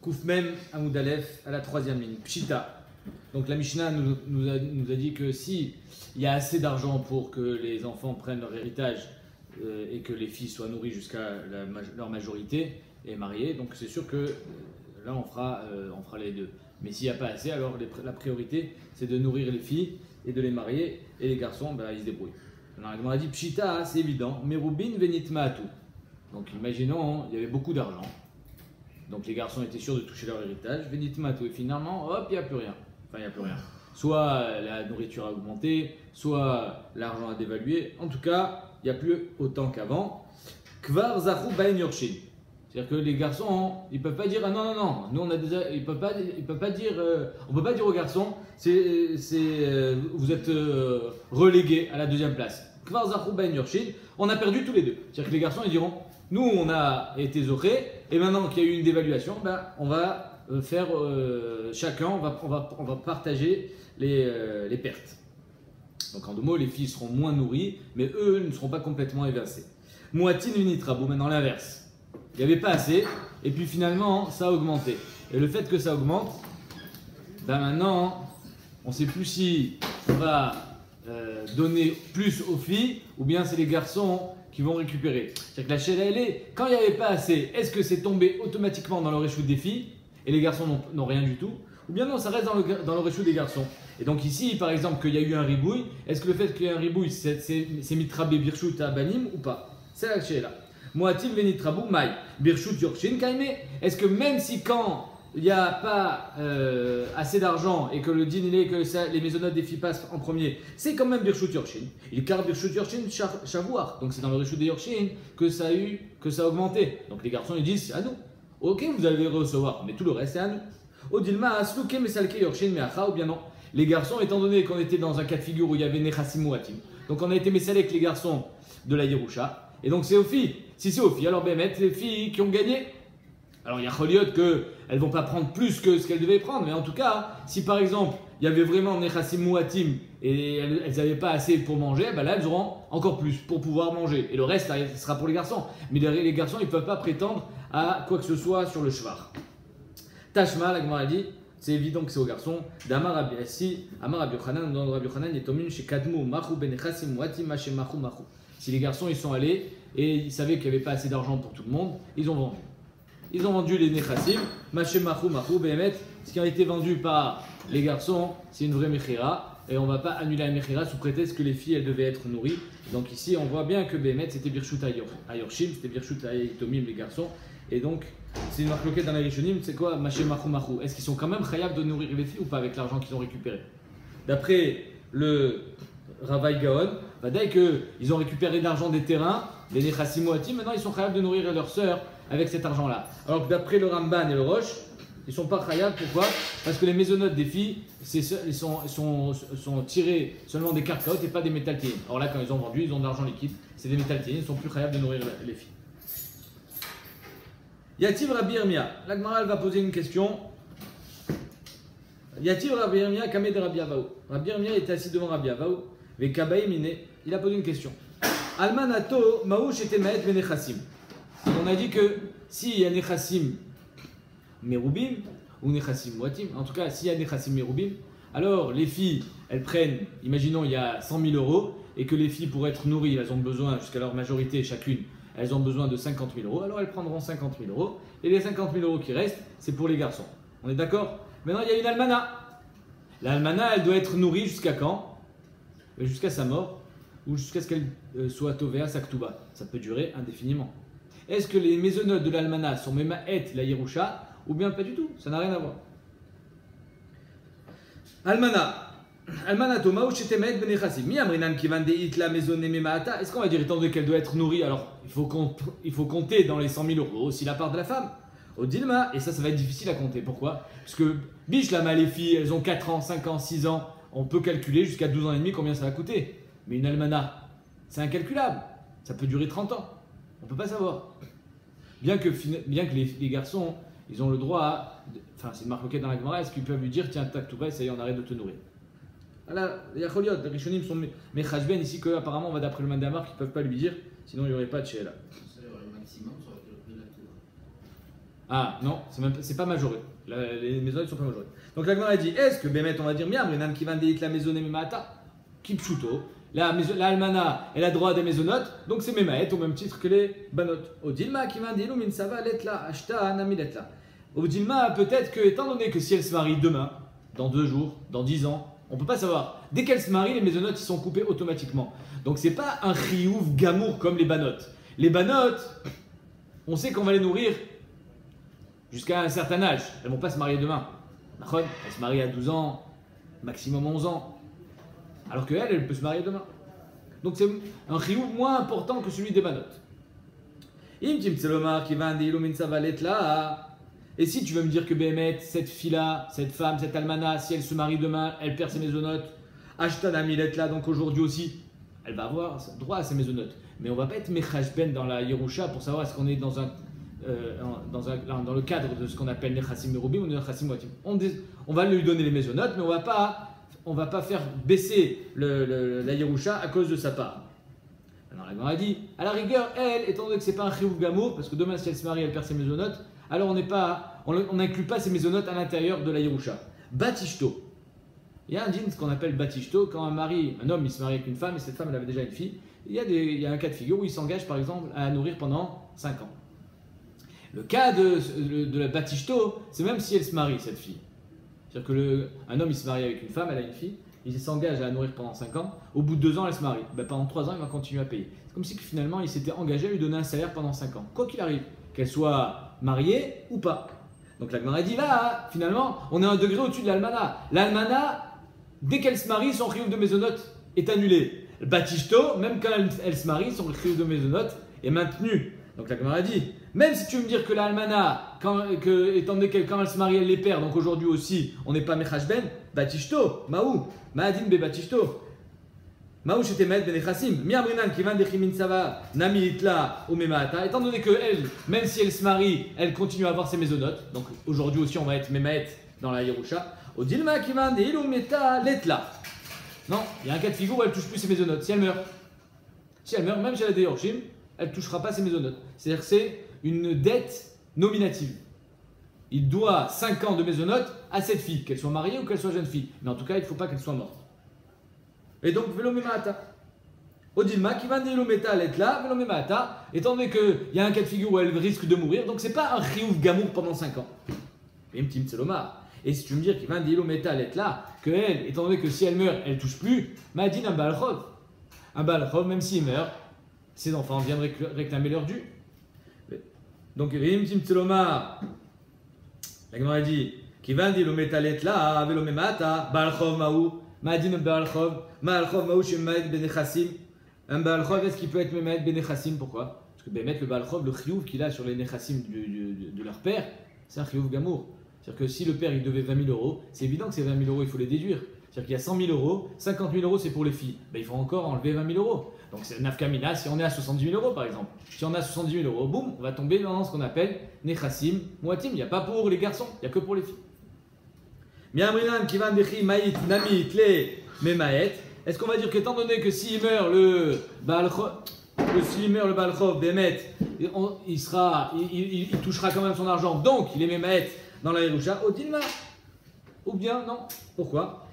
Koufmem Amoudalef à la troisième ligne. Pshita. Donc la Mishnah nous a dit que si il y a assez d'argent pour que les enfants prennent leur héritage et que les filles soient nourries jusqu'à leur majorité et mariées, donc c'est sûr que là on fera les deux. Mais s'il n'y a pas assez, alors la priorité c'est de nourrir les filles et de les marier, et les garçons ils se débrouillent. Alors on a dit Pshita, c'est évident, Merubin Venitmaatu. Donc imaginons, il y avait beaucoup d'argent. Donc les garçons étaient sûrs de toucher leur héritage. Venitmaatu, et finalement, hop, il n'y a plus rien. Enfin, il n'y a plus rien. Soit la nourriture a augmenté, soit l'argent a dévalué. En tout cas, il n'y a plus autant qu'avant. Kvar Zachu Baen Yorshin. C'est-à-dire que les garçons, ils ne peuvent pas dire ah non, nous on a déjà, ils peuvent pas dire, on peut pas dire aux garçons, vous êtes relégués à la deuxième place. Kvar Zachu Baen Yorshin. On a perdu tous les deux. C'est-à-dire que les garçons ils diront, nous on a été zorés et maintenant qu'il y a eu une dévaluation, on va faire chacun, on va partager les pertes. Donc en deux mots, les filles seront moins nourries, mais eux ne seront pas complètement évincés. Mouatin unitrabou, maintenant l'inverse. Il n'y avait pas assez, et puis finalement ça a augmenté. Et le fait que ça augmente, maintenant on ne sait plus si on va donner plus aux filles, ou bien c'est les garçons qui vont récupérer. C'est-à-dire que la chérie, elle est, quand il n'y avait pas assez, est-ce que c'est tombé automatiquement dans le réchou des filles et les garçons n'ont rien du tout, ou bien non, ça reste dans le réchou des garçons. Et donc ici, par exemple, qu'il y a eu un ribouille, est-ce que le fait qu'il y ait un ribouille, c'est mitrabé birchut à banim ou pas? C'est la chérie là. Moatil venitrabou maï birchut yorshin kaime. Est-ce que même si quand il n'y a pas assez d'argent et que le din il est que les maisonnotes des filles passent en premier, c'est quand même birchut yorshin. Il car birchut yorshin shavuar. Donc c'est dans le réchou des yorshin que ça a augmenté. Donc les garçons ils disent c'est à nous. Ok, vous allez recevoir, mais tout le reste c'est à nous. Odilma asluke mesalke yorshin meacha ou bien non. Les garçons, étant donné qu'on était dans un cas de figure où il y avait nechassim muatim, donc on a été mesalé avec les garçons de la Yerusha, et donc c'est aux filles. Si c'est aux filles, alors mettre les filles qui ont gagné. Alors il y a Choliot qu'elles ne vont pas prendre plus que ce qu'elles devaient prendre, mais en tout cas, si par exemple il y avait vraiment nechassim muatim et elles n'avaient pas assez pour manger, là elles auront encore plus pour pouvoir manger. Et le reste, ça sera pour les garçons. Mais les garçons, ils ne peuvent pas prétendre à quoi que ce soit sur le shvar. Tashma, la Gemara dit, c'est évident que c'est aux garçons. D'Amar Rabbi Yassi, Amar Rabbi Yochanan, dans Rabbi Yochanan, Yetomin, chez Kadmu, Machu, Benechassim, Muatim, Maché, Machu. Si les garçons ils sont allés et ils savaient qu'il n'y avait pas assez d'argent pour tout le monde, ils ont vendu. Ils ont vendu les Nechassim, Maché, Machu, Behemet. Ce qui a été vendu par les garçons, c'est une vraie Mechira. Et on ne va pas annuler la Mechira sous prétexte que les filles elles devaient être nourries. Donc ici, on voit bien que Behemet c'était Birchut Ayorshim, c'était Birchut Ayotomim, les garçons. Et donc, c'est une marque locale dans la Rishonim, c'est quoi Maché Machu. Est-ce qu'ils sont quand même chayav de nourrir les filles ou pas avec l'argent qu'ils ont récupéré? D'après le Ravaï Gaon, dès qu'ils ont récupéré de l'argent des terrains, les Nechassim Moatim, maintenant ils sont chayav de nourrir leurs sœurs avec cet argent-là. Alors que d'après le Ramban et le Roche, ils ne sont pas chayav. Pourquoi? Parce que les maisonnotes des filles sont tirées seulement des cartes et pas des métaltiers. Alors là, quand ils ont vendu, ils ont de l'argent liquide, c'est des métaltiers, ils ne sont plus chayav de nourrir les filles. Yativ Rabbi Yirmia. La Gemara va poser une question. Yativ Rabbi Yirmia, Kameh de Rabbi Avaou. Rabbi Yirmia était assis devant Rabbi Avaou. Vekabaï Mine. Il a posé une question. Almanato Maouch était Maet Benechassim. On a dit que s'il y a Nechassim Merubim ou Nechassim Moatim, en tout cas s'il y a Nechassim Merubim, alors les filles elles prennent, imaginons il y a 100 000 euros et que les filles pour être nourries elles ont besoin jusqu'à leur majorité chacune. Elles ont besoin de 50 000 euros, alors elles prendront 50 000 euros. Et les 50 000 euros qui restent, c'est pour les garçons. On est d'accord? Maintenant, il y a une almana. L'almana, elle doit être nourrie jusqu'à quand? Jusqu'à sa mort, ou jusqu'à ce qu'elle soit tovea saktuba. Ça peut durer indéfiniment. Est-ce que les maisonnotes de l'almana sont même et la Yerusha, ou bien pas du tout? Ça n'a rien à voir. Almana. Est-ce qu'on va dire, étant donné qu'elle doit être nourrie, alors il faut compter dans les 100 000 euros aussi la part de la femme? Au Dilma, et ça va être difficile à compter. Pourquoi? Parce que Bishlama, les filles, elles ont 4 ans, 5 ans, 6 ans, on peut calculer jusqu'à 12 ans et demi combien ça va coûter. Mais une almana, c'est incalculable. Ça peut durer 30 ans. On ne peut pas savoir. Bien que les garçons, ils ont le droit à. Enfin, c'est une marque dans la Gemara, est-ce qu'ils peuvent lui dire, tiens, tac, tout va, ça y est, on arrête de te nourrir? Voilà, les Choliot, les Rishonim sont Mechashben ici, qu'apparemment on va d'après le Mandamar qu'ils ne peuvent pas lui dire, sinon il n'y aurait pas de Sheela. Ça, il y aurait le maximum, ça aurait été le prix de la tour. Ah non, c'est pas majoré. Les maisonnotes sont pas majorées. Donc la Gemara a dit, est-ce que Bémet, on va dire, miam, Renan qui va dire la maisonnée Memata, Kipchuto, la almana, elle a droit à des maisonnotes, donc c'est Memaet au même titre que les banotes. Odilma qui va dire, Minsava, letla, ashta, nami letla. Odilma, peut-être que, étant donné que si elle se marie demain, dans 2 jours, dans 10 ans, on ne peut pas savoir. Dès qu'elle se marie, les maisonnotes ils sont coupées automatiquement. Donc c'est pas un chiyuv gamour comme les banotes. Les banotes, on sait qu'on va les nourrir jusqu'à un certain âge. Elles ne vont pas se marier demain. Elles se marient à 12 ans, maximum 11 ans. Alors qu'elle, elle peut se marier demain. Donc c'est un chiyuv moins important que celui des banotes. Et si tu veux me dire que Béhémet, cette fille-là, cette femme, cette almana, si elle se marie demain, elle perd ses maisonnotes, Ashtana Miletla, donc aujourd'hui aussi, elle va avoir droit à ses maisonnotes. Mais on ne va pas être Mechashben dans la Yerusha pour savoir est-ce qu'on est dans le cadre de ce qu'on appelle Nechassim Merubim ou Nechassim Moatim. On va lui donner les maisonnotes, mais on va pas faire baisser la Yerusha à cause de sa part. Alors la Gemara a dit, à la rigueur, elle, étant donné que ce n'est pas un Chiyuv Gamour, parce que demain si elle se marie, elle perd ses maisonnotes, alors on n'inclut pas ses maisonnotes à l'intérieur de la Yerusha. Batishto. Il y a un din, ce qu'on appelle Batishto, quand un homme il se marie avec une femme et cette femme elle avait déjà une fille, il y a un cas de figure où il s'engage par exemple à la nourrir pendant 5 ans. Le cas de la Batishto, c'est même si elle se marie, cette fille. C'est-à-dire qu'un homme il se marie avec une femme, elle a une fille, il s'engage à la nourrir pendant 5 ans, au bout de 2 ans elle se marie. Pendant 3 ans il va continuer à payer. C'est comme si finalement il s'était engagé à lui donner un salaire pendant 5 ans, quoi qu'il arrive, qu'elle soit mariée ou pas. Donc la Gemara dit là, finalement, on est un degré au-dessus de l'almana. L'almana, dès qu'elle se marie, son chiyuv de mésonote est annulé. Le batishto, même quand elle se marie, son chiyuv de mésonote est maintenu. Donc la Gemara dit, même si tu veux me dire que l'almana, étant donné qu'elle quand elle se marie, elle les perd, donc aujourd'hui aussi, on n'est pas mechashben, batishto, maou, maadin be batishto. Maou shete maet benechassim, miamrinan kivan dechimin sava, nami itla ou memaata. Étant donné qu'elle, même si elle se marie, elle continue à avoir ses mésonotes. Donc aujourd'hui aussi, on va être memaet dans la Yerusha. Odilma kivan de ilu meta letla. Non, il y a un cas de figure où elle ne touche plus ses mésonotes. Si elle meurt, même si elle a des yorshim, elle ne touchera pas ses mésonotes. C'est-à-dire que c'est une dette nominative. Il doit 5 ans de mésonotes à cette fille, qu'elle soit mariée ou qu'elle soit jeune fille. Mais en tout cas, il ne faut pas qu'elle soit morte. Et donc, velo memata. Odilma qui va velo meta letla, velo memata, étant donné qu'il y a un cas de figure où elle risque de mourir, donc c'est pas un chiyuv gamour pendant 5 ans. Et petit tselomar. Et si tu me dis qu'il va velo meta letla, que elle, étant donné que si elle meurt, elle touche plus, m'a dit un balchov. Un balchov, même s'il meurt, ses enfants viennent réclamer leur dû. Donc, petit tselomar, la Gemara dit qu'il va velo meta letla, velo memata, balchov maou. Ma'adin Baalchov, Ma'alchov Maouch Maed Benechassim. Un Baalchov, est-ce qu'il peut être Maed Benechassim? Pourquoi? Parce que Bémet, le Baalchov, le chiyuv qu'il a sur les Nechassim de leur père, c'est un chiyuv gamour. C'est-à-dire que si le père il devait 20 000 euros, c'est évident que ces 20 000 euros il faut les déduire. C'est-à-dire qu'il y a 100 000 euros, 50 000 euros c'est pour les filles. Il faut encore enlever 20 000 euros. Donc c'est nafkamina si on est à 70 000 euros par exemple. Si on est à 70 000 euros, boum, on va tomber dans ce qu'on appelle Nechassim Moatim. Il n'y a pas pour les garçons, il n'y a que pour les filles. Miamrinan qui va dechi maït namit le memaet. Est-ce qu'on va dire qu'étant donné que s'il meurt le balchov Bémet, il touchera quand même son argent, donc il est memaet dans la Yerusha, Odilma? Ou bien non? Pourquoi?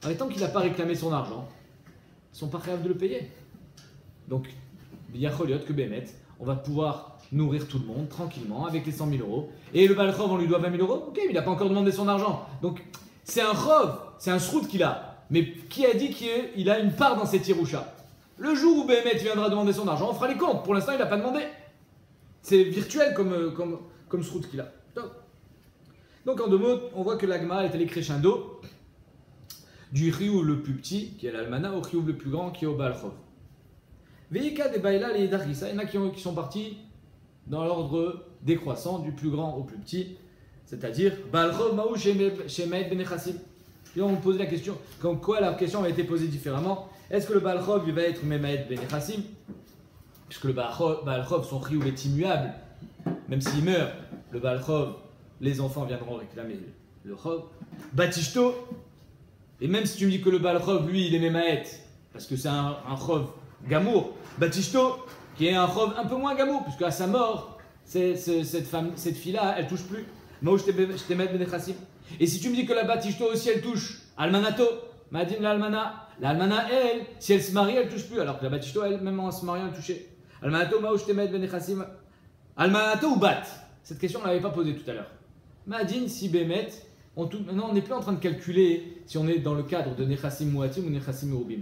Alors tant qu'il n'a pas réclamé son argent, ils ne sont pas capables de le payer. Donc, il y a Choliot que Bémet, on va pouvoir nourrir tout le monde tranquillement avec les 100 000 euros. Et le Balchov, on lui doit 20 000 euros. Ok, il n'a pas encore demandé son argent. Donc, c'est un Chov, c'est un Shroud qu'il a. Mais qui a dit qu'il a une part dans cette Yerusha? Le jour où Béhémet viendra demander son argent, on fera les comptes. Pour l'instant, il n'a pas demandé. C'est virtuel comme Shroud qu'il a. Donc, en 2 mots, on voit que l'Agma est allé crescendo du Chiyuv le plus petit, qui est l'Almana, au Chiyuv le plus grand, qui est au Balchov. Veika de Baïla, les Darissa, il y en a qui sont partis dans l'ordre décroissant, du plus grand au plus petit, c'est-à-dire Balchov Maou Shemet Benechassim. Et on pose la question, comme quoi la question a été posée différemment. Est-ce que le Balchov va être Memaet Benechassim? Puisque le Balchov, son chiyuv est immuable, même s'il meurt, le Balchov, les enfants viendront réclamer le Chov. Batishto, et même si tu me dis que le Balchov, lui, il est Memaet, parce que c'est un Chov Gamour, Batishto, qui est un Chov un peu moins Gamour, puisque à sa mort, cette fille-là, elle touche plus. Moi, je t'ai mettre Benechassim. Et si tu me dis que la Batishto aussi, elle touche, Almanato, Madim la Almana, elle, si elle se marie, elle touche plus. Alors que la Batishto, elle, même en se mariant, elle touchait. Almanato, Mao, je t'ai mettre Benechassim. Almanato ou Bat? Cette question, on ne l'avait pas posée tout à l'heure. Madine, si Bémet, maintenant, on n'est plus en train de calculer si on est dans le cadre de Nechassim Mouatim ou Nechassim Merubim.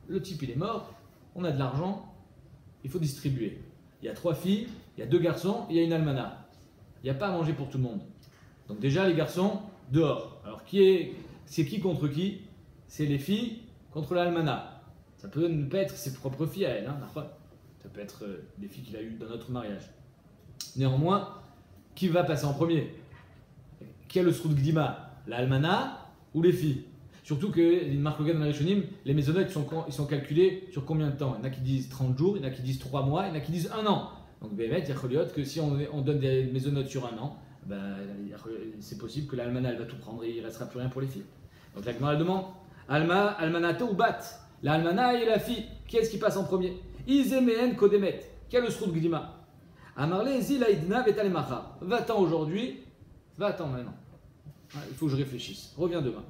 Le type, il est mort, on a de l'argent, il faut distribuer. Il y a 3 filles, il y a 2 garçons, il y a une almana. Il n'y a pas à manger pour tout le monde. Donc déjà, les garçons, dehors. Alors, c'est qui contre qui? C'est les filles contre l'almana. Ça peut ne pas être ses propres filles à elle, hein, ça peut être des filles qu'il a eues dans notre mariage. Néanmoins, qui va passer en premier? Qui a le sroud gdima? La almana ou les filles? Surtout que, Marc Logan dans les Rishonim, les maisonnettes ils sont calculés sur combien de temps? Il y en a qui disent 30 jours, il y en a qui disent 3 mois, il y en a qui disent 1 an. Donc, Bémet, il y a Choliot que si on donne des maisonnettes sur 1 an, ben, c'est possible que l'almana elle va tout prendre et il ne restera plus rien pour les filles. Donc, la Gemara demande almanato ou bat? La almana et la fille, qui est-ce qui passe en premier? Izemeen kodemet. Quel est le sroud gdima? Amarle zilaidna vetalemacha. Va-t'en aujourd'hui, va-t'en maintenant. Il faut que je réfléchisse. Reviens demain.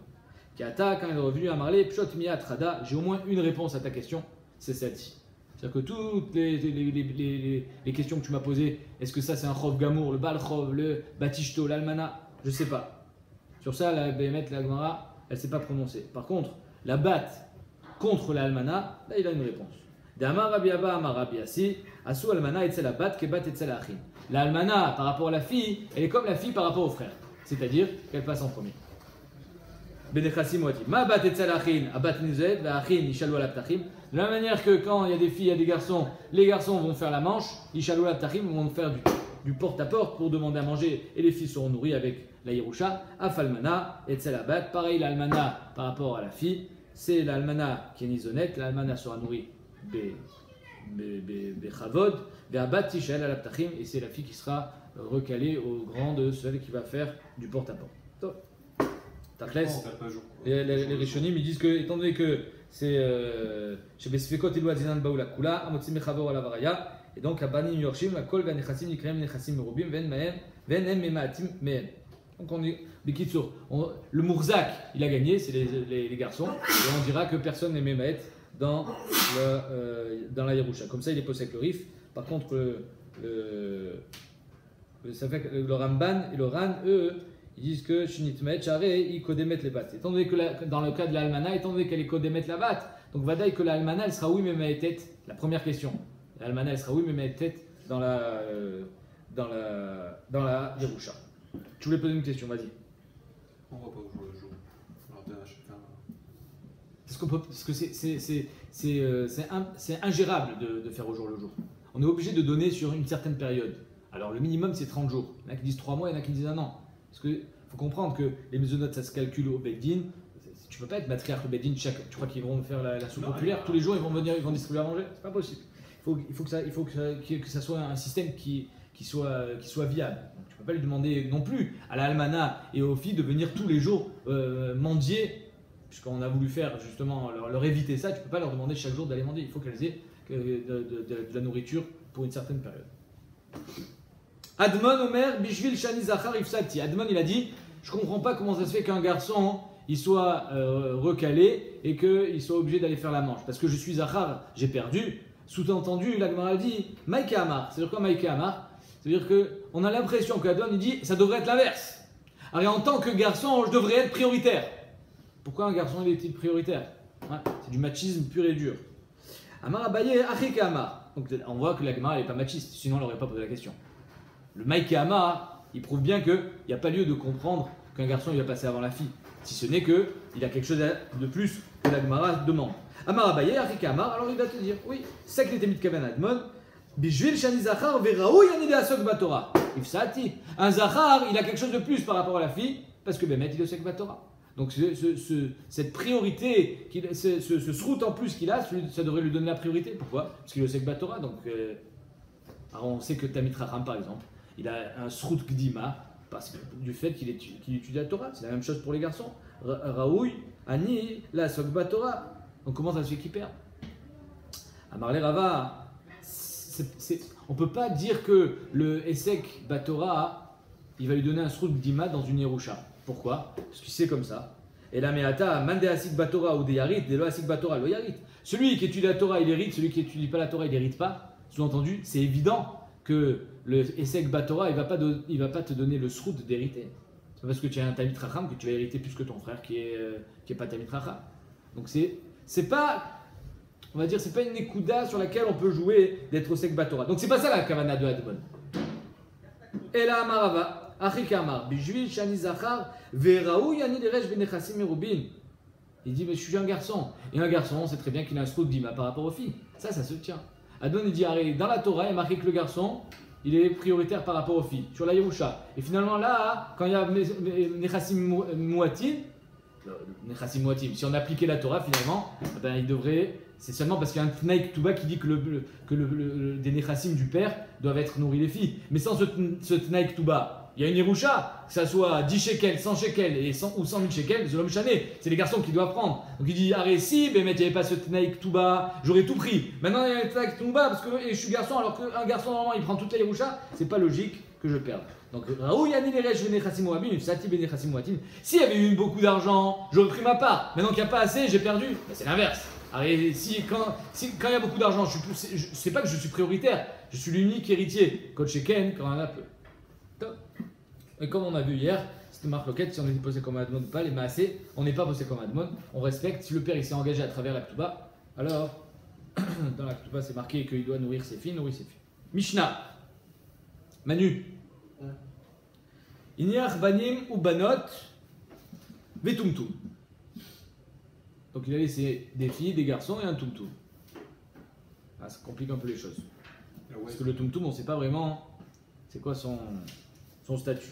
Kata, quand il est revenu à Marley, Pshot Miyat Rada, j'ai au moins une réponse à ta question, c'est celle-ci. C'est-à-dire que toutes les questions que tu m'as posées, est-ce que ça c'est un Chov Gamour, le Bal Chov, le Batishto, l'Almana, je ne sais pas. Sur ça, la Bémet, la Gemara, elle ne s'est pas prononcée. Par contre, la Bat contre l'Almana, là il a une réponse. D'Amar Rabbi Abba, Amar Rabbi Assi, Asu Almana etzel Bat, Kebat etzel Achin. L'Almana par rapport à la fille, elle est comme la fille par rapport au frère. C'est-à-dire qu'elle passe en premier. Benechassim Moati. Ma bat etzel Achin, Abat Nizet, la Achin, Ishalou Alaptachim. De la manière que quand il y a des filles, il y a des garçons, les garçons vont faire la manche, Ishalou Alaptachim vont faire du porte-à-porte pour demander à manger et les filles seront nourries avec la Yerusha. Afalmana etzel Abat. Pareil, l'Almana par rapport à la fille, c'est l'Almana qui est nisonnette, l'Almana sera nourrie Bechavod, Be'abat Tishal Alaptachim, et c'est la fille qui sera recalée au grand de celle qui va faire du porte-à-porte. Les Rishonim ils disent que, étant donné que c'est chez Besfekot Ilou Zinan Baoula Kula, Amotzi Mechavor Alavaraya, et donc Abanim Yorshim, la Kol Vanechassim Nikrem Nechassim Merubim, Venem Mematim Mehen. Donc on dit, le Mourzak, il a gagné, c'est les garçons, et on dira que personne n'est Memaet dans la Yerusha. Comme ça, il est possède le Rif. Par contre, ça fait que le Ramban et le Ran, eux, ils disent que Shinitmet, Charé, ils kodemet les battes. Étant donné que dans le cas de l'Almana, étant donné qu'elle est kodemet la batte, donc Vadaï que l'Almana, elle sera oui, mais ma tête. La première question. L'Almana, elle sera oui, mais ma tête dans la Yerusha. Tu voulais poser une question, vas-y. On va pas au jour le jour. Parce que c'est ingérable de faire au jour le jour. On est obligé de donner sur une certaine période. Alors le minimum c'est 30 jours. Il y en a qui disent 3 mois, il y en a qui disent 1 an. Parce qu'il faut comprendre que les maisonnotes ça se calcule au Beddin. Tu ne peux pas être matriarche au Beddin tu crois qu'ils vont faire la soupe populaire. Tous les jours ils vont venir, ils vont distribuer à manger. C'est pas possible. Il faut que ça soit un système qui soit viable. Donc, tu ne peux pas lui demander non plus à la Almana et aux filles de venir tous les jours mendier. Puisqu'on a voulu faire justement leur éviter ça, tu ne peux pas leur demander chaque jour d'aller mendier. Il faut qu'elles aient de la nourriture pour une certaine période. Admon Omer Bishvil Shani Zachar Ifsati. Admon il a dit, je ne comprends pas comment ça se fait qu'un garçon il soit recalé et qu'il soit obligé d'aller faire la manche. Parce que je suis Zachar, j'ai perdu. Sous-entendu, la Gemara dit Maïka Amar. C'est-à-dire quoi Maïka Amar? C'est-à-dire qu'on a l'impression qu'Admon il dit ça devrait être l'inverse. Alors en tant que garçon, je devrais être prioritaire. Pourquoi un garçon il est-il prioritaire? C'est du machisme pur et dur. Amar Abaye Achika Amar. Donc on voit que la Gemara n'est pas machiste, sinon elle n'aurait pas posé la question. Le Maïka Amar, il prouve bien qu'il n'y a pas lieu de comprendre qu'un garçon il va passer avant la fille. Si ce n'est qu'il a quelque chose de plus que la Gemara demande. Amar Abaye Achika Amar, alors il va te dire oui, c'est que les Temit Kavan Admon. Bijvil Shani Zachar Veraou Yanide Asok Batora. Ifsati. Un Zachar, il a quelque chose de plus par rapport à la fille, parce que Bémet il est Osek Batora. Donc cette priorité, ce srout en plus qu'il a, ça devrait lui donner la priorité. Pourquoi? Parce qu'il est au Sek Batora. Donc, alors on sait que Tamit Racham par exemple, il a un srout Gdima parce que du fait qu'il étudie la Torah. C'est la même chose pour les garçons. Raoui, Ani, la Sok Batora. Donc comment ça se fait qu'il perd? Amarle Rava, on ne peut pas dire que le Essek Batora, il va lui donner un sroud d'ima dans une Yerusha. Pourquoi? Parce que c'est comme ça. Et la meata, mande asik batora ou de yarit, de lo asik batora, lo yarit. Celui qui étudie la Torah, il hérite. Celui qui étudie pas la Torah, il hérite pas. Sous-entendu, c'est évident que le Essek Batora, il va pas te donner le sroud d'hériter. C'est pas parce que tu as un Tamid Racham que tu vas hériter plus que ton frère qui est pas Tamid Racham. Donc c'est pas, on va dire, c'est pas une Nekuda sur laquelle on peut jouer d'être au Essek Batora. Donc c'est pas ça la Kavana de Admon. Et là, Marava. Il dit, mais je suis un garçon. Et un garçon, on sait très bien qu'il a un sroud d'ima par rapport aux filles. Ça se tient. Adon, il dit, dans la Torah, il est marqué que le garçon, il est prioritaire par rapport aux filles, sur la Yerusha. Et finalement, là, quand il y a Nechassim Mouatim, si on appliquait la Torah, finalement, ben, il devrait. C'est seulement parce qu'il y a un Tnaïk Touba qui dit que des Nechassim du père doivent être nourris les filles. Mais sans ce Tnaïk Touba, il y a une Yerusha, que ça soit 10 shekels, 100 shekels et 100 ou 100 000 shekels, Zolom Chané, c'est les garçons qui doivent prendre. Donc il dit, arrête, si, mais il n'y avait pas ce Tnaïk Touba, j'aurais tout pris. Maintenant il y a un Tnaïk Touba parce que je suis garçon, alors qu'un garçon normalement il prend toute la Yerusha, c'est pas logique que je perde. Donc, s'il y avait eu beaucoup d'argent, j'aurais pris ma part. Maintenant qu'il n'y a pas assez, j'ai perdu. Ben, c'est l'inverse. Quand il y a beaucoup d'argent, c'est pas que je suis prioritaire, je suis l'unique héritier. Coach Ken, quand on en a peu. Et comme on a vu hier, c'était marque loquette, si on est posé comme Admon ou pas, les Maasé, on n'est pas posé comme Admon, on respecte. Si le père il s'est engagé à travers la Ktuba, alors dans la Ktuba c'est marqué qu'il doit nourrir ses filles, nourrir ses filles. Mishnah, Manu. Inyach banim ou banot vetumtum. Donc il a laissé des filles, des garçons et un tumtum. Ah, ça complique un peu les choses. Parce que le tumtum, on ne sait pas vraiment c'est quoi son statut.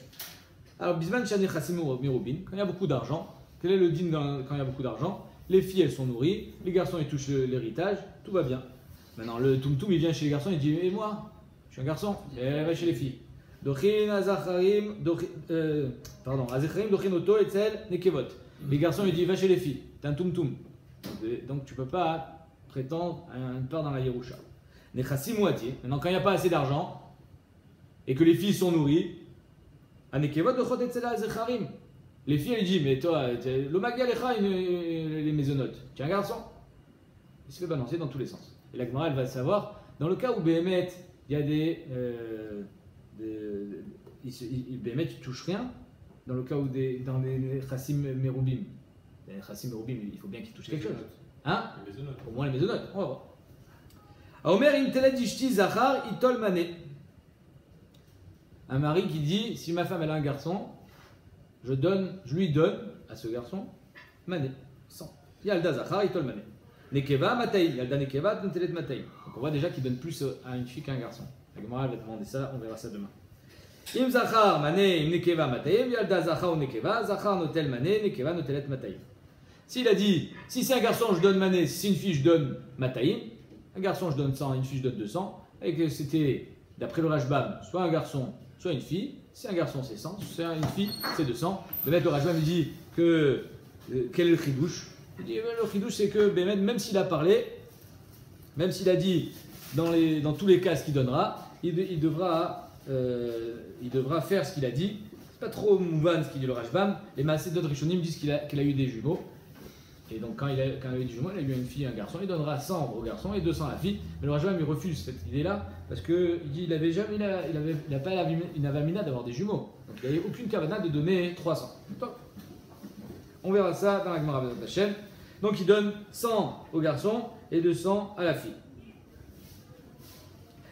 Alors, Bisman Shane Chassim Mirubin, quand il y a beaucoup d'argent, quel est le din quand il y a beaucoup d'argent? Les filles elles sont nourries, les garçons ils touchent l'héritage, tout va bien. Maintenant le tumtum il vient chez les garçons, il dit et moi, je suis un garçon, et elle va chez les filles. Azacharim Dochin Oto Etzel Nekevot. Les garçons ils disent va chez les filles, t'es un tumtum. Donc tu peux pas prétendre à une part dans la Yerusha. Nechassim Moitié, maintenant quand il n'y a pas assez d'argent, et que les filles sont nourries, les filles elles disent mais toi, le Magyalecha les maisonnotes, tu es un garçon. Il se fait balancer dans tous les sens. Et la Gemara elle va savoir, dans le cas où Béhémet, il y a Béhémet il touche rien, dans le cas où dans les Chassim Merubim, les Chassim Merubim il faut bien qu'ils touchent quelque chose. Hein? Au moins les maisonnotes, on va voir. Omer Inteled Ishti Zachar Itol Mané. Un mari qui dit, si ma femme elle a un garçon, je lui donne à ce garçon mané, 100. Yalda Zachar, Itol mané. Nekeva, Mataïm. Yalda Nekeva, Ntelet Mataïm. Donc on voit déjà qu'il donne plus à une fille qu'à un garçon. La Gemara va demander ça, on verra ça demain. Im Zachar, Mané, Im Nekeva, Mataïm. Yalda Zachar ou Nekeva, Zachar Notel Mané, Nekeva Notelet Mataïm. S'il a dit, si c'est un garçon, je donne mané, si c'est une fille, je donne Mataïm. Un garçon, je donne 100, une fille, je donne 200. Et que c'était, d'après le Rashbam, soit un garçon, soit une fille. Si un garçon c'est 100, si c'est une fille c'est 200. Le Rajbam me dit que quel est le chidouche? Il dit le chidouche c'est que Bémet, même s'il a parlé, même s'il a dit dans tous les cas ce qu'il donnera, il devra faire ce qu'il a dit. C'est pas trop mouvan ce qu'il dit le Rajbam. Les Maasé d'autres Rishonim disent qu'il a eu des jumeaux. Et donc quand il a eu des jumeaux, il a eu une fille et un garçon, il donnera 100 au garçon et 200 à la fille. Mais le Rajbam il refuse cette idée-là parce qu'il dit il n'a pas une avamina d'avoir des jumeaux. Donc il n'y avait aucune kavana de donner 300. Donc, on verra ça dans la Gemara Bezat Hashem. Donc il donne 100 au garçon et 200 à la fille.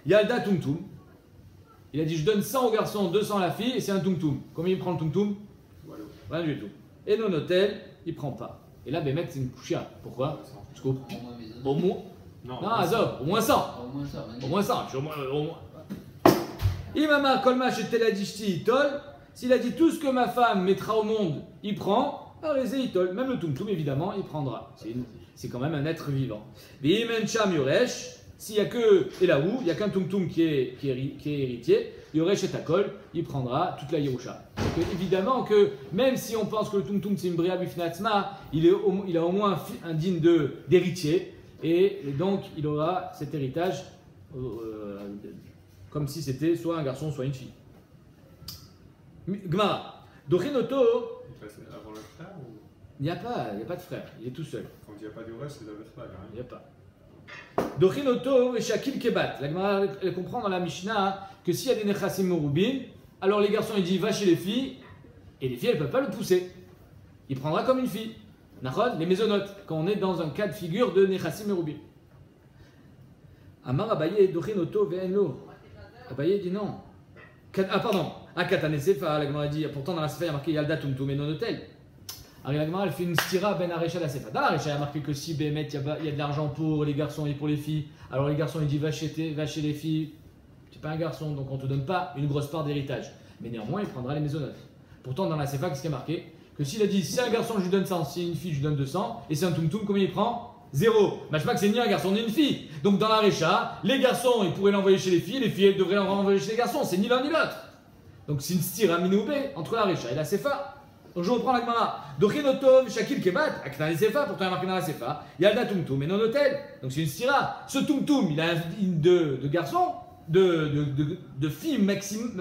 Yalda Tumtum. Il a dit je donne 100 au garçon, 200 à la fille et c'est un Tumtum. Combien il prend le Tumtum? Rien du tout. Et non hôtel, il ne prend pas. Et là, Bémet, c'est une couchia. Pourquoi? Parce qu'au moins. Non, Azov, au moins 100. Au moins 100. Imama Kolma Sheteladishti Itol. S'il a dit tout ce que ma femme mettra au monde, il prend. Arézé Itol. Même le Tumtum, évidemment, il prendra. C'est quand même un être vivant. Bimen Sham Yoresh. S'il n'y a que Elaou, il n'y a qu'un Tumtum qui est héritier. Yoresh et Takol, il prendra toute la Yerusha. Donc évidemment que même si on pense que le Tumtum c'est une Bria Bifnatzma, il a au moins un digne d'héritier et donc il aura cet héritage comme si c'était soit un garçon, soit une fille. Gmara. Dochinoto, Il passe avant le frère ou il n'y a pas de frère, il est tout seul. quand il n'y a pas du reste, c'est la frère. Il n'y a pas. Dochinoto et Shakil Kebat. La Gemara elle comprend dans la Mishnah que s'il y a des Nechassim Merubin, alors les garçons ils disent va chez les filles, et les filles elles ne peuvent pas le pousser. Il prendra comme une fille. Nachon, les mésonotes, quand on est dans un cas de figure de Nechassim Merubin. Amar Abaye Dochinoto Ve'enlo. Abaye dit non. Ah pardon, Akatane Sefa, la Gemara dit, pourtant dans la Sefa il y a marqué Yalda Tumtum et non hôtel. Alors la Gemara elle fait une stira ben Arecha la Sefa. Dans la Arecha il y a marqué que si Bémet il y a de l'argent pour les garçons et pour les filles, alors les garçons ils disent va chez les filles, c'est pas un garçon donc on te donne pas une grosse part d'héritage. Mais néanmoins il prendra les mésonotes. Pourtant dans la Sefa qu'est-ce qui est marqué? Que s'il a dit si c'est un garçon je lui donne 100, si c'est une fille je lui donne 200, et c'est un Tumtum combien il prend? 0. Je sais pas que c'est ni un garçon ni une fille. Donc dans la Recha, les garçons ils pourraient l'envoyer chez les filles elles devraient l'envoyer chez les garçons, c'est ni l'un ni l'autre. Donc c'est une stira minoubé entre la Recha et la Sefa. Donc je reprends la Gemara. Dochinotov, Shakil Kebat, Aktan Sefa, pourtant il y a marqué dans la Sefa, Yalda Tumtum et non hôtel. Donc c'est une stira. Ce Tumtum, il a un de garçons, de filles maximum.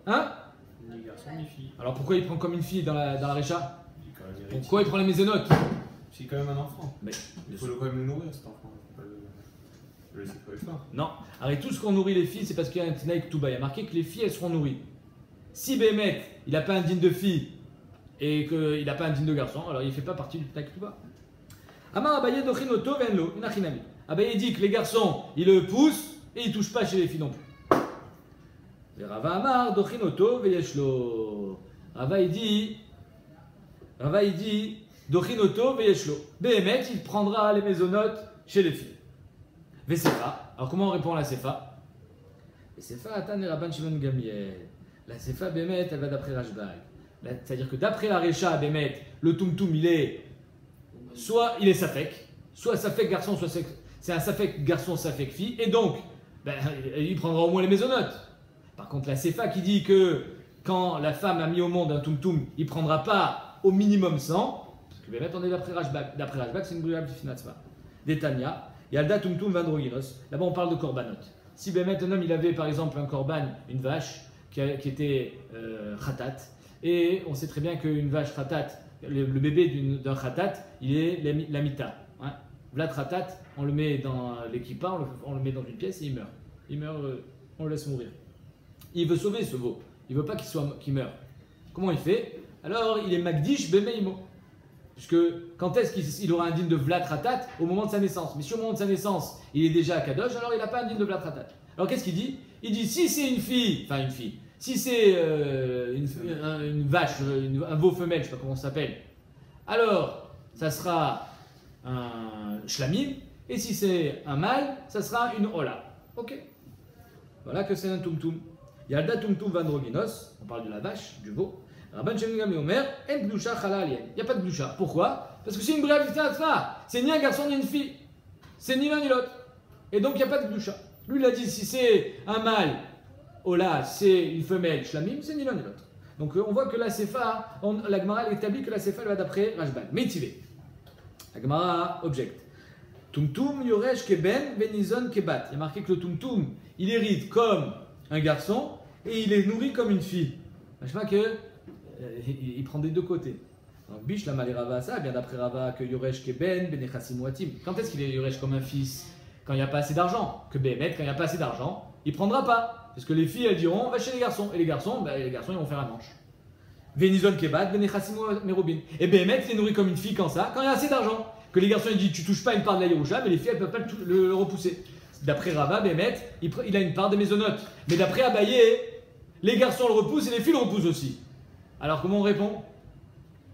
Hein? Ni garçon ni fille. Alors pourquoi il prend comme une fille dans la Recha? Pourquoi il prend les mésonotes? C'est quand même un enfant. Mais, Il faut quand même le nourrir cet enfant. Il faut pas le laisser crever faim. non, alors tout ce qu'on nourrit les filles, c'est parce qu'il y a un Tnaïk Touba. Il y a marqué que les filles, elles seront nourries. Si Bémet, il n'a pas un digne de fille et qu'il n'a pas un digne de garçon, alors il ne fait pas partie du Tnaïk Touba. Amar Abaye Dochinoto Venlo, une achinami. Abaye dit que les garçons, ils le poussent et ils ne touchent pas chez les filles non plus. Et Rava Amar Dochinoto Veyeshlo. Rava il dit Dochinoto Veyeshlo. Bémet, il prendra les mésonotes chez les filles. Vesefa. Alors comment on répond à la Sefa? Vesefa Atan et Rabban Shimon Gamiel. La Sefa Bémet, elle va d'après Rashbag. C'est-à-dire que d'après la Recha Bémet, le Tumtum il est soit il est Safek, soit Safek garçon, soit c'est un Safek garçon, Safek fille, et donc il prendra au moins les mésonotes. Par contre la Sefa qui dit que quand la femme a mis au monde un Tumtum, il ne prendra pas au minimum 100, parce que Bémet on est d'après Rashbag. D'après Rashbag c'est une brûlable Tifnatzva. D'Etania. Yalda Tumtum Vandroginos. Là-bas, on parle de korbanot. Si Bémet, un homme, il avait par exemple un korban, une vache, qui était khatat, et on sait très bien qu'une vache khatat, le bébé d'un khatat, il est la mita. Hein. Vlad khatat, on le met dans l'équipa, on le met dans une pièce et il meurt. Il meurt, on le laisse mourir. Il veut sauver ce veau. Il ne veut pas qu'il meure. Comment il fait? Alors, il est Magdish Bemeimo. Puisque quand est-ce qu'il aura un digne de Vlad Ratat? Au moment de sa naissance. Mais si au moment de sa naissance, il est déjà à Kadosh, alors il n'a pas un digne de Vlad Ratat. Alors qu'est-ce qu'il dit? Il dit si c'est une fille, si c'est une vache, un veau femelle, je ne sais pas comment ça s'appelle, alors ça sera un shlamim, et si c'est un mâle, ça sera une ola. Ok. Voilà que c'est un tumtum. Yalda tumtum vandroginos, on parle de la vache, du veau. Rabban Shimon Gamliel Omer, en gdusha chala alien. Il n'y a pas de gdusha. Pourquoi? Parce que c'est une brève d'Israël. C'est ni un garçon ni une fille. C'est ni l'un ni l'autre. Et donc il n'y a pas de gdusha. Lui il a dit si c'est un mâle, Ola, c'est une femelle, shlamim, c'est ni l'un ni l'autre. Donc on voit que la Sefa, la Gemara établit que la Sefa elle va d'après Rashbag. Meitivé. La Gemara objecte. Tumtum yoresh keben benizon kebat. Il y a marqué que le tumtum il hérite comme un garçon et il est nourri comme une fille. Je sais pas que. Il prend des deux côtés. Donc Bish la malé Rava ça, bien d'après Rava que Yoresh Keben, Benechassim Watim. Quand est-ce qu'il est Yoresh comme un fils? Quand il n'y a pas assez d'argent. Que Bémet, quand il n'y a pas assez d'argent, il ne prendra pas. Parce que les filles elles diront on va chez les garçons. Et les garçons ils vont faire un manche. Venizon Kebat, Benechassim Merobin. Et Bémet il est nourri comme une fille quand ça, quand il y a assez d'argent. Que les garçons ils disent tu touches pas une part de la Yerusha, mais les filles elles ne peuvent pas le repousser. D'après Rava, Bémet, il a une part des mésonotes. Mais d'après Abaye, les garçons le repoussent et les filles le repoussent aussi. Alors comment on répond?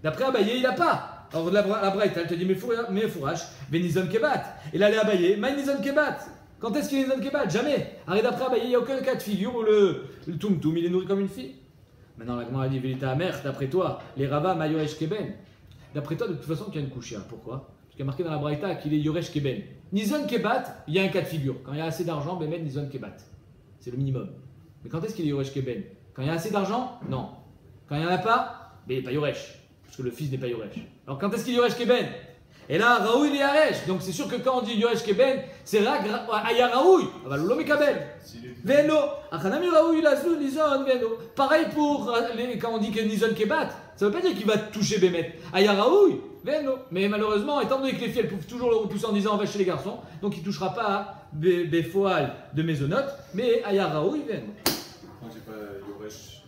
D'après Abaye, il n'a pas. Alors la Braïta, elle te dit mais fourrache, Benizon Kebat. Et là, les Abaye, Maïnizon Kebat. Quand est-ce qu'il est Nizon Kebat? Jamais. Alors d'après Abaye, il n'y a aucun cas de figure où le Tumtum, il est nourri comme une fille. Maintenant, la Gemara dit Vélita Amer, d'après toi, les Rava, Mayoresh Keben. D'après toi, de toute façon, qu'il y a une couchia. Pourquoi? Parce qu'il y a marqué dans la Braïta qu'il est Yoresh Keben. Nizon Kebat, il y a un cas de figure. Quand il y a assez d'argent, Bémet Nizon Kebat. C'est le minimum. Mais quand est-ce qu'il est Yoresh Keben? Quand il y a assez d'argent? Non. Quand il n'y en a pas, mais il n'est pas Yoresh, parce que le fils n'est pas Yoresh. Alors quand est-ce qu'il Yoresh Keben? Et là, Raoui et Yaresh. Donc c'est sûr que quand on dit Yoresh Keben, c'est Aya Raoui. Aval lo mekabel. Veno. Achanami Raoui lazu nizon veno. Pareil pour quand on dit que nizon kebat. Ça veut pas dire qu'il va toucher Bémet. Aya Raoui. Veno. Mais malheureusement, étant donné que les filles elles peuvent toujours le repousser en disant on va chez les garçons, donc il ne touchera pas à Befoal de Maisonot, mais Aya Raoui Veno. Moi j'ai pas Yoresh.